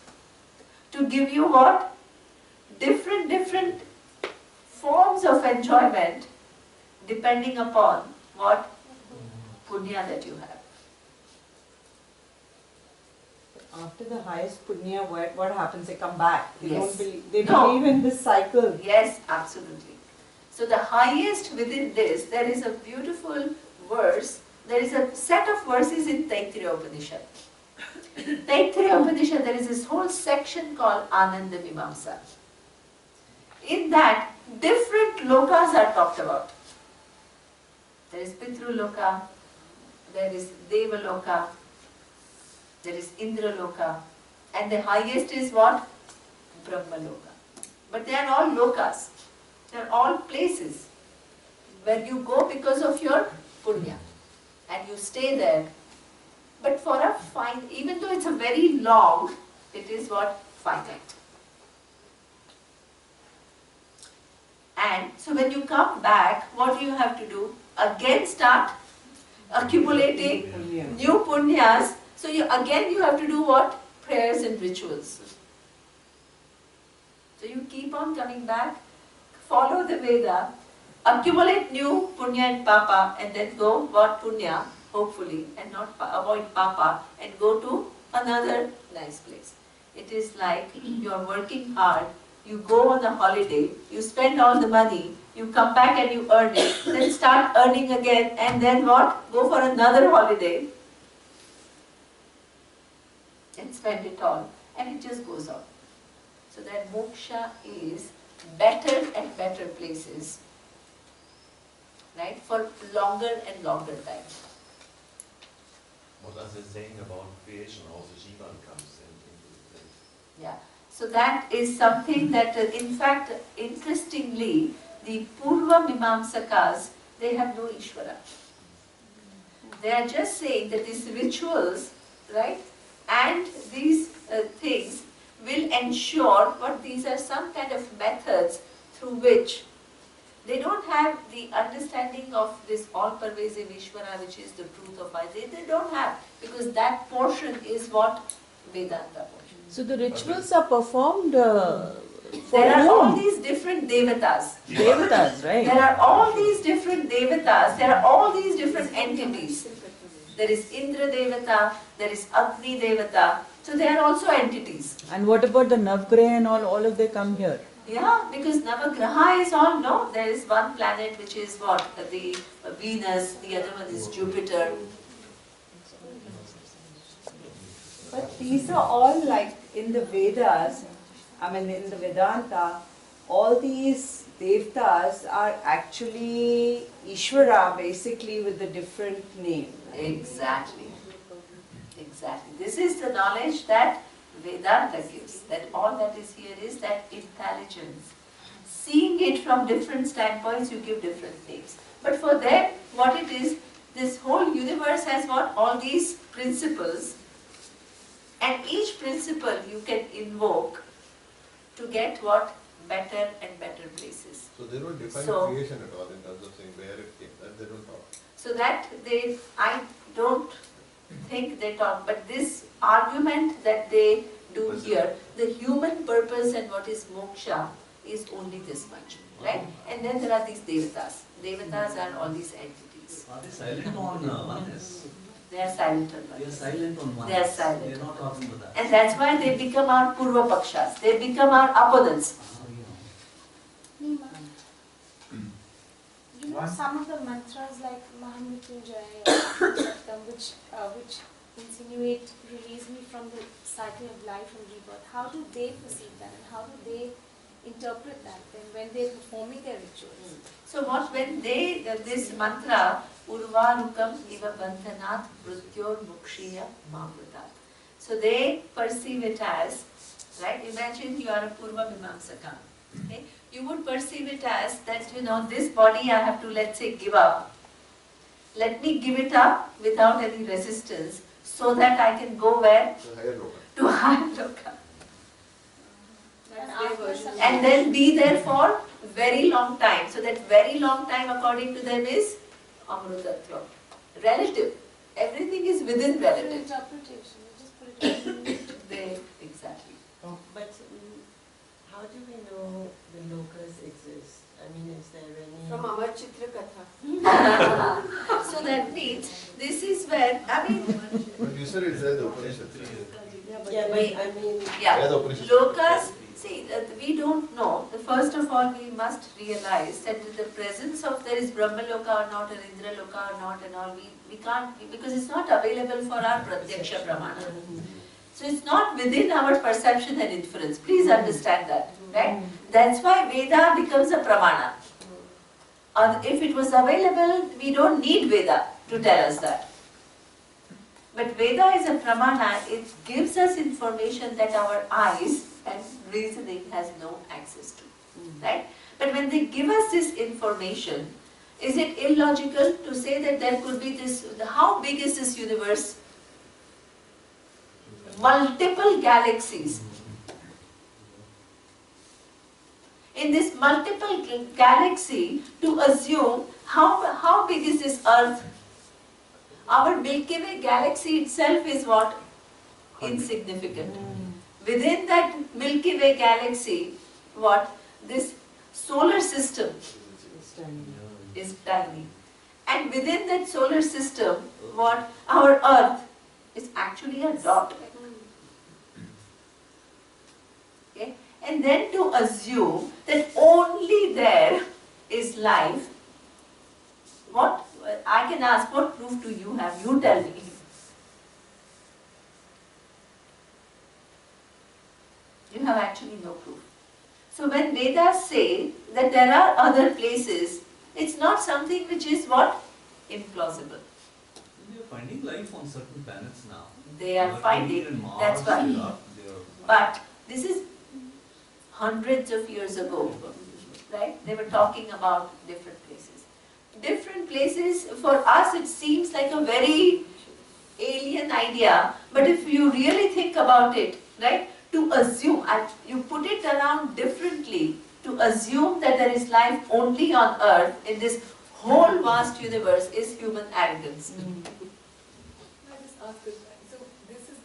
to give you what? Different forms of enjoyment depending upon what? Punya that you have. After the highest punya, what happens? They come back. They Yes. don't believe. They No. believe in this cycle. Yes, absolutely. So the highest within this, there is a beautiful verse. There is a set of verses in Taittiriya Upanishad. Taittiriya Upanishad, there is this whole section called Ananda Mimamsa. In that, different lokas are talked about. There is Pitru Loka, there is Deva Loka, there is Indra Loka, and the highest is what? Brahma Loka. But they are all lokas. They are all places where you go because of your punya. And you stay there. But for a even though it's a very long, it is what? Finite. And so when you come back, what do you have to do? Again start accumulating new punyas. So you have to do what? prayers and rituals. So you keep on coming back, follow the Veda, accumulate new punya and papa, and then go what punya, hopefully, and not avoid papa, and go to another nice place. It is like you are working hard, you go on a holiday, you spend all the money, you come back and you earn it, then start earning again, and then what? Go for another holiday and spend it all, and it just goes on. So that moksha is better and better places, right, for longer and longer time. What are they saying about creation? Also, Jivan comes into place. Yeah. So that is something that, in fact, interestingly, the Purva Mimamsakas, they have no Ishvara. They are just saying that these rituals, right, and these things will ensure, but these are some kind of methods through which they don't have the understanding of this all-pervasive Ishvara, which is the truth of life. They don't have, because that portion is what Vedanta portion. So the rituals are performed for There are all whom? these different devatas. Devatas, right? There are all these different devatas. There are all these different entities. There is Indra Devata, there is Agni Devata. So they are also entities. And what about the Navgraha and all of they come here? Yeah, because Navagraha is all, no, there is one planet which is what? The Venus, the other one is Jupiter. But these are all like in the Vedas, I mean in the Vedanta, all these Devtas are actually Ishvara basically with a different name. Exactly. Exactly. This is the knowledge that Vedanta gives, that all that is here is that intelligence. Seeing it from different standpoints, you give different names. But for them, what it is, this whole universe has what? All these principles, and each principle you can invoke to get what? Better and better places. So they don't define creation at all in terms of saying where it came, that they don't talk. So that I don't think they talk, but this argument that they do here, the human purpose and what is moksha is only this much, right? And then there are these devatas. Devatas are all these entities. Are they silent on oneness? They are silent on They are oneness. silent on oneness. They are silent. They are not talking about that. And that's why they become our Purva Pakshas. They become our opponents. Neema, you know some of the mantras like Mahamrityunjaya or Satyam, which insinuate release me from the cycle of life and rebirth. How do they perceive that, and how do they interpret that when they're performing their rituals? So what when they, this mantra, Urvarukam iva bandhanat mrityor mukshiya mamrutat. So they perceive it as, right, imagine you are a Purva Mimamsaka. Okay? You would perceive it as that, you know, this body I have to, let's say, give up. Let me give it up without any resistance so that I can go where? The higher loka. To higher loka. And after And then be there for very long time. So that very long time according to them is Amrutatva. Relative. Everything is within relative. interpretation, you just put it in. They, exactly. But how do we know the lokas exist? I mean, is there any... From Amar Chitra Katha. So that means this is where, I mean, But you said it's there the Upanishad. Yeah, but I mean... yeah, Yeah, the Upanishad. lokas, see, we don't know. First of all, we must realize that the presence of there is Brahma Loka or not, or Indra Loka or not, and all, we can't, because it's not available for our Pratyaksha Pramana. So it's not within our perception and inference. Please understand that, right? That's why Veda becomes a Pramana. If it was available, we don't need Veda to tell us that. But Veda is a Pramana. It gives us information that our eyes and reasoning has no access to, right? But when they give us this information, is it illogical to say that there could be this, how big is this universe? Multiple galaxies. In this multiple galaxy, to assume how big is this Earth? Our Milky Way galaxy itself is what? insignificant. Within that Milky Way galaxy, what? This solar system is tiny. And within that solar system, what? Our Earth is actually a dot. Okay? And then to assume that only there is life, what? I can ask, what proof do you have? You tell me. You have actually no proof. So when Vedas say that there are other places, it's not something which is what? Implausible. We are finding life on certain planets now. They are finding, that's why. But this is hundreds of years ago, right? They were talking about different places. Different places, for us it seems like a very alien idea, but if you really think about it, right? To assume, you put it around differently, to assume that there is life only on Earth in this whole vast universe is human arrogance. Can I just ask this? So this is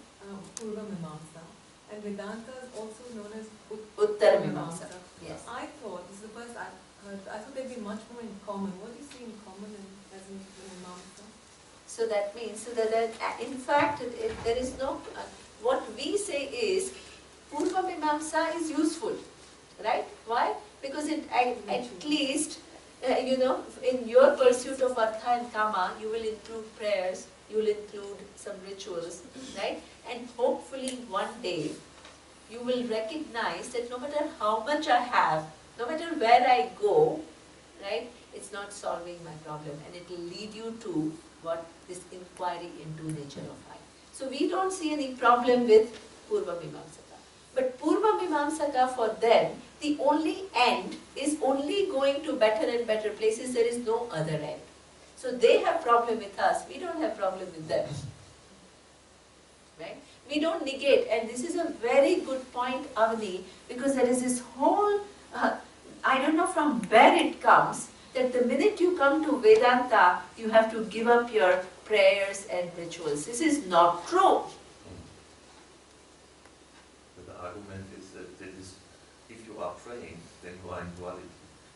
Purva Mimamsa, and Vedanta is also known as Uttara Mimamsa. Yes. I thought, this is the first I heard, I thought there'd be much more in common. What do you see in common as in Mimamsa? So that means that in fact there is no, what we say is Purva Mimamsa is useful, right? Why? Because it at least, in your pursuit of Artha and Kama, you will include prayers, you will include some rituals, right? And hopefully one day you will recognize that no matter how much I have, no matter where I go, right, it's not solving my problem, and it will lead you to what? This inquiry into nature of life. So we don't see any problem with Purva Mimamsaka. But Purva Mimamsaka, for them, the only end is only going to better and better places. There is no other end. So they have problem with us. We don't have problem with them. Right? We don't negate. And this is a very good point, Avani, because there is this whole, I don't know from where it comes, that the minute you come to Vedanta, you have to give up your prayers and rituals. This is not true. But the argument is that if you are praying, then you are in duality.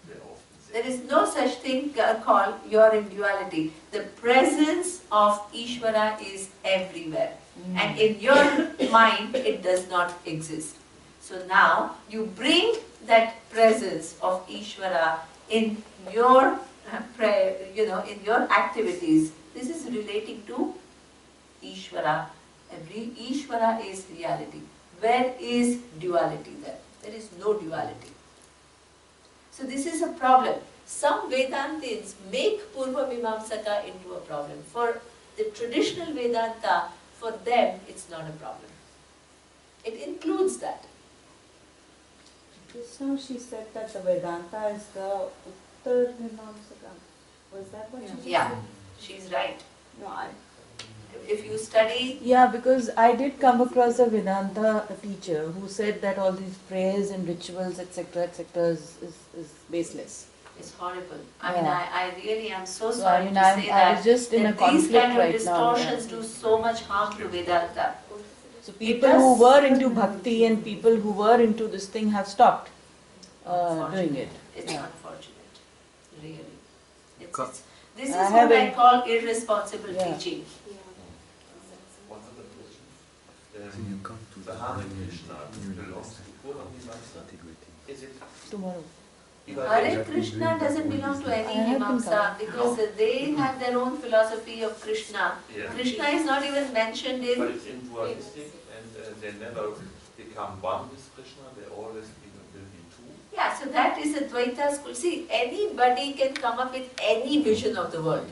They often say. There is no such thing called you're in duality. The presence of Ishvara is everywhere. And in your mind, it does not exist. So now, you bring that presence of Ishvara in your prayer, in your activities. This is relating to Ishvara. Every Ishvara is reality. Where is duality there? There is no duality. So this is a problem. Some Vedantins make Purva Mimamsaka into a problem. For the traditional Vedanta, for them, it's not a problem. It includes that. Just now she said that the Vedanta is the Uttar Mimamsaka. Was that what she said? Yeah, she's right. No, If you study, Yeah, because I did come across a Vedanta teacher who said that all these prayers and rituals, etc., is baseless. it's horrible. I Yeah. mean, I really am so So, sorry I mean, to say I was that, just in a that these conflict kind of right now. distortions do so much harm to Vedanta. So people who were into bhakti and people who were into this thing have stopped doing it. It's Yeah. unfortunate, really. Co- This is I what have I a- call irresponsible Yeah. teaching. One other question. So you come to The the Hare Hare Krishna belongs to Purva Mimamsa. Is it? Tomorrow. Hare Krishna doesn't belong to any I have been Mimamsa coming. because they have their own philosophy of Krishna. Yeah. Krishna is not even mentioned But in. it's in dualistic, and they never become one with Krishna. They always will be two. Yeah, so that is Advaita school. See, anybody can come up with any vision of the world.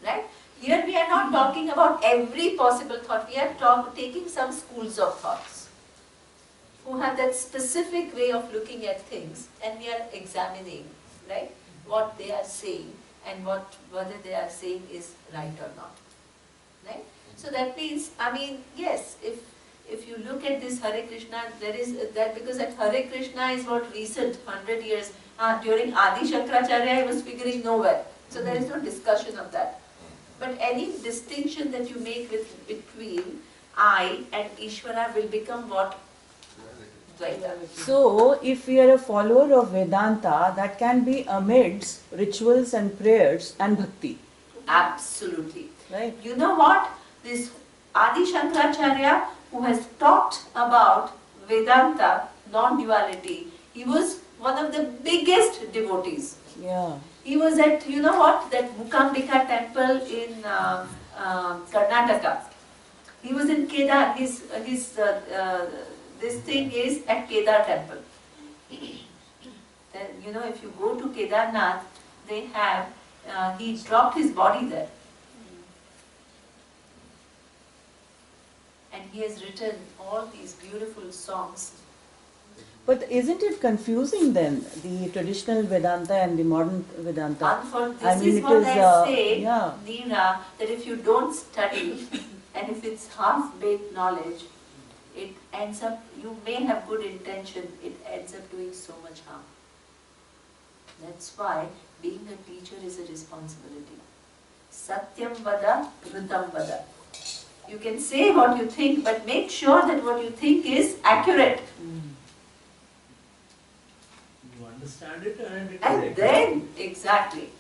Right? Here we are not talking about every possible thought. We are taking some schools of thoughts who have that specific way of looking at things, and we are examining, right, what they are saying and whether they are saying is right or not. Right? So that means, I mean, yes, if you look at this Hare Krishna, there is that, because at Hare Krishna is what recent 100 years during Adi Shankaracharya he was figuring nowhere. So there is no discussion of that. But any distinction that you make between I and Ishvara will become what? Dvaita. So, if we are a follower of Vedanta, that can be amidst rituals and prayers and bhakti, Absolutely. right? You know what? This Adi Shankaracharya, who has talked about Vedanta, non-duality, he was one of the biggest devotees. Yeah. He was at, you know what, that Mukambika temple in Karnataka. He was in Kedar, this thing is at Kedar temple. Then, you know, if you go to Kedarnath, they have, he dropped his body there. And he has written all these beautiful songs. But isn't it confusing then, the traditional Vedanta and the modern Vedanta? This is what I say, yeah. Neema, that if you don't study and if it's half-baked knowledge, it ends up, you may have good intention, it ends up doing so much harm. That's why being a teacher is a responsibility. Satyam vada, dhrutam vada. You can say what you think, but make sure that what you think is accurate. You understand it and it And then, exactly.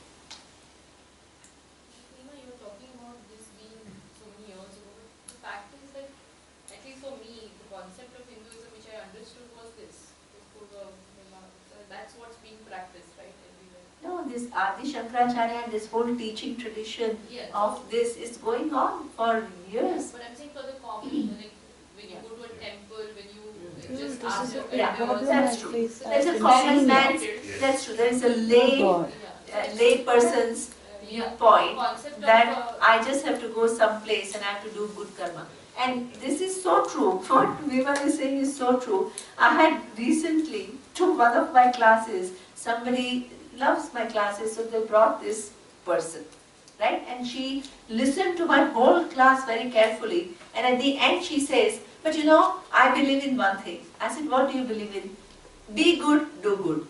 Neema, you were talking about this being so many years ago. The fact is that, at least for me, the concept of Hinduism which I understood was this. That's what's being practiced, right, everywhere. No, this Adi Shankaracharya and this whole teaching tradition Yes. of this is going on for years. But I'm saying for the common, like when you go to a temple, when you just This ask is your a Yeah, elders, that's true. There's a I've common seen man, that. that's true. There is a lay, Oh God. lay person's viewpoint concept that of I just have to go someplace and I have to do good karma. And this is so true. What Neema is saying is so true. I had recently, to one of my classes, somebody loves my classes, so they brought this person, right? And she listened to my whole class very carefully, and at the end she says, but you know, I believe in one thing. I said, what do you believe in? Be good, do good.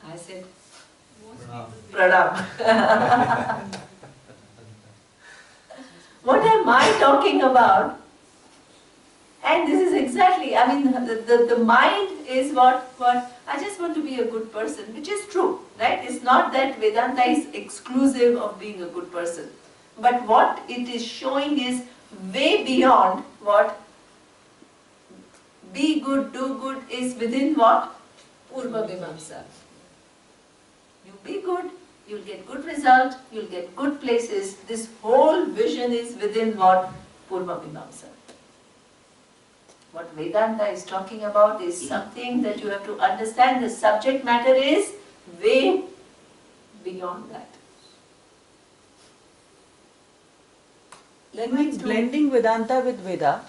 I said, Pranam. What am I talking about? And this is exactly, I mean, the mind is what I just want to be a good person, which is true, right? It's not that Vedanta is exclusive of being a good person. But what it is showing is way beyond what be good, do good is within what? Purva Mimamsa. You be good, you'll get good result, you'll get good places. This whole vision is within what? Purva Mimamsa. What Vedanta is talking about is something that you have to understand. The subject matter is way beyond that. That means blending Vedanta with Veda.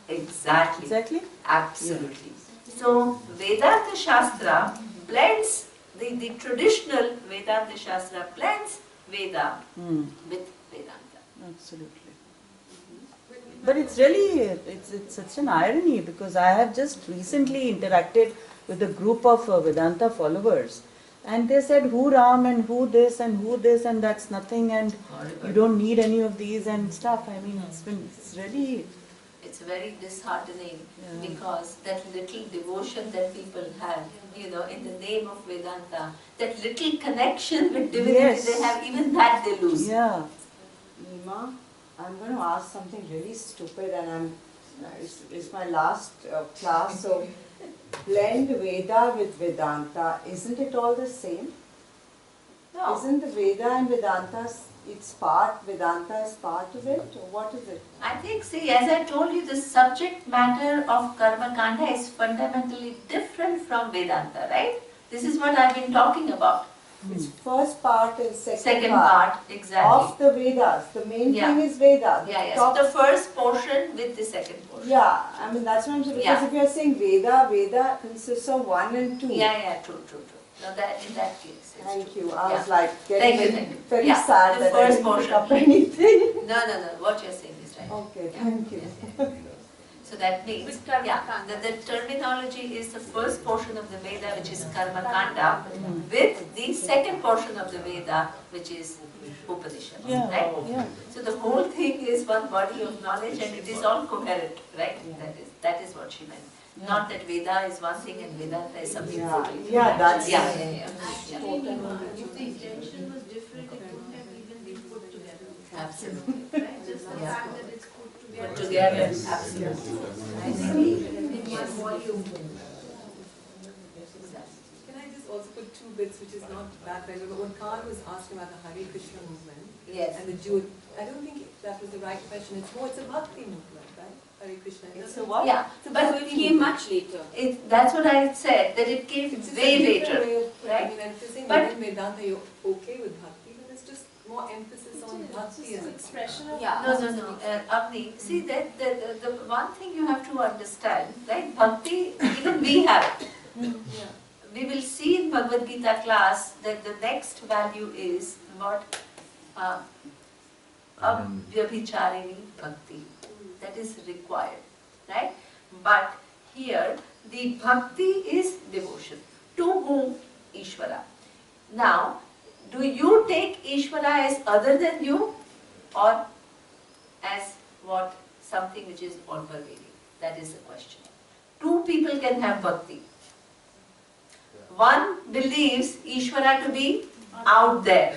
Exactly. Exactly? Absolutely. So Vedanta Shastra blends, the traditional Vedanta Shastra blends Veda with Vedanta. Absolutely. But it's really, it's such an irony because I have just recently interacted with a group of Vedanta followers and they said who Ram and who this and that's nothing and you don't need any of these and stuff. I mean, it's really... It's very disheartening because that little devotion that people have, you know, in the name of Vedanta, that little connection with divinity they have, even that they lose. Yeah. Neema, I'm going to ask something really stupid and it's my last class, so blend Veda with Vedanta, isn't it all the same? No. Isn't the Veda and Vedanta, Vedanta is part of it, or what is it? I think, see, as I told you, the subject matter of Karma Kanda is fundamentally different from Vedanta, right? This is what I've been talking about. It's first part and Second part, exactly. of the Vedas. The main thing is Veda. So the first portion with the second portion. Yeah, I mean that's what I'm saying. Because if you're saying Veda consists of 1 and 2. True. No, that in that case. Thank you. I was like getting very Yeah, sad the that first I didn't portion. pick up anything. No. What you're saying is right. Okay, thank you. So that means, the terminology is the first portion of the Veda which is Karma Kanda, with the second portion of the Veda, which is Upanishad. Yeah, Right? yeah. So the whole thing is one body of knowledge and it is all coherent, right? That is what she meant. Not that Veda is one thing and Vedanta is something different. Yeah, that's Actually, Neema, if the intention was different, it wouldn't have even been put together. Absolutely. Right? Just the fact that it's put together. Put together, absolutely. I see. In one volume. Can I just also put two bits which is not that relevant, but what Khan was asking about the Hare Krishna movement Yes. and the Jewel, I don't think that was the right question. It's more, it's a bhakti movement, right? Hare Krishna. It's a what? Yeah, but it came much later. that's what I said, that it came It's just way a different later. way of, I right? mean, and if you're saying But- within Vedanta you're okay with bhakti, then it's just more emphasis on bhakti and Expression of Yeah. No. Avni, see that the one thing you have to understand, right? Bhakti, even we have it. yeah. We will see in Bhagavad Gita class that the next value is what? Avyabhicharini bhakti. That is required, right? But here the bhakti is devotion. To whom? Ishvara. Now, do you take Ishvara as other than you or as what? Something which is all pervading? That is the question. Two people can have bhakti. One believes Ishvara to be out there,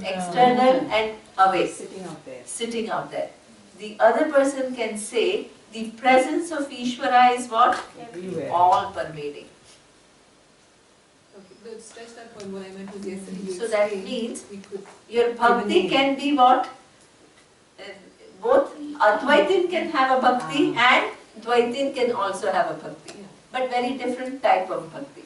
external and away, Sitting out there. sitting out there. The other person can say the presence of Ishvara is what? Everywhere. All pervading. Okay, but stretch that point, what I meant was yesterday you So that explained means we could your bhakti can be what? Both Advaitin can have a bhakti and Dvaitin can also have a bhakti. But very different type of bhakti.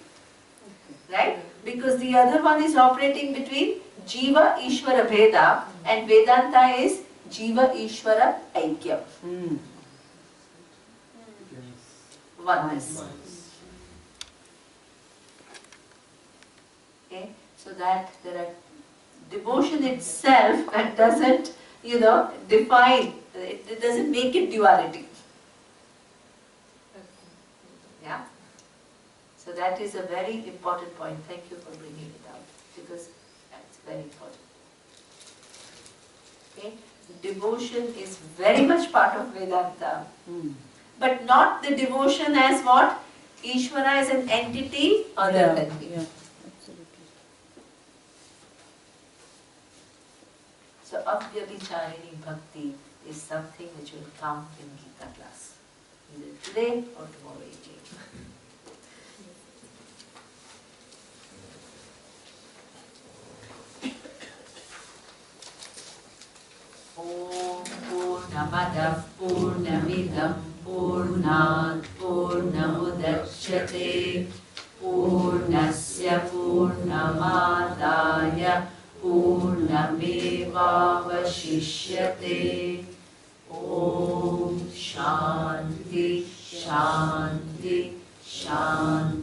Right? Because the other one is operating between Jiva Ishvara Bheda and Vedanta is Jiva Ishvara Aikyam. Oneness. Okay? So that there are devotion itself and doesn't, define, it doesn't make it duality. Yeah? So that is a very important point. Thank you for bringing it out because that's very important. Okay? Devotion is very much part of Vedanta. But not the devotion as what? Ishvara is an entity other than me. Yeah, absolutely. So Avyabhicharini Bhakti is something which will come in Gita class. Either today or tomorrow evening. Om Purnamadav Purnamidam Purnat Purnamudachyate Purnasya Purnamadaya Purnamevavashishyate. Om Shanti Shanti Shanti.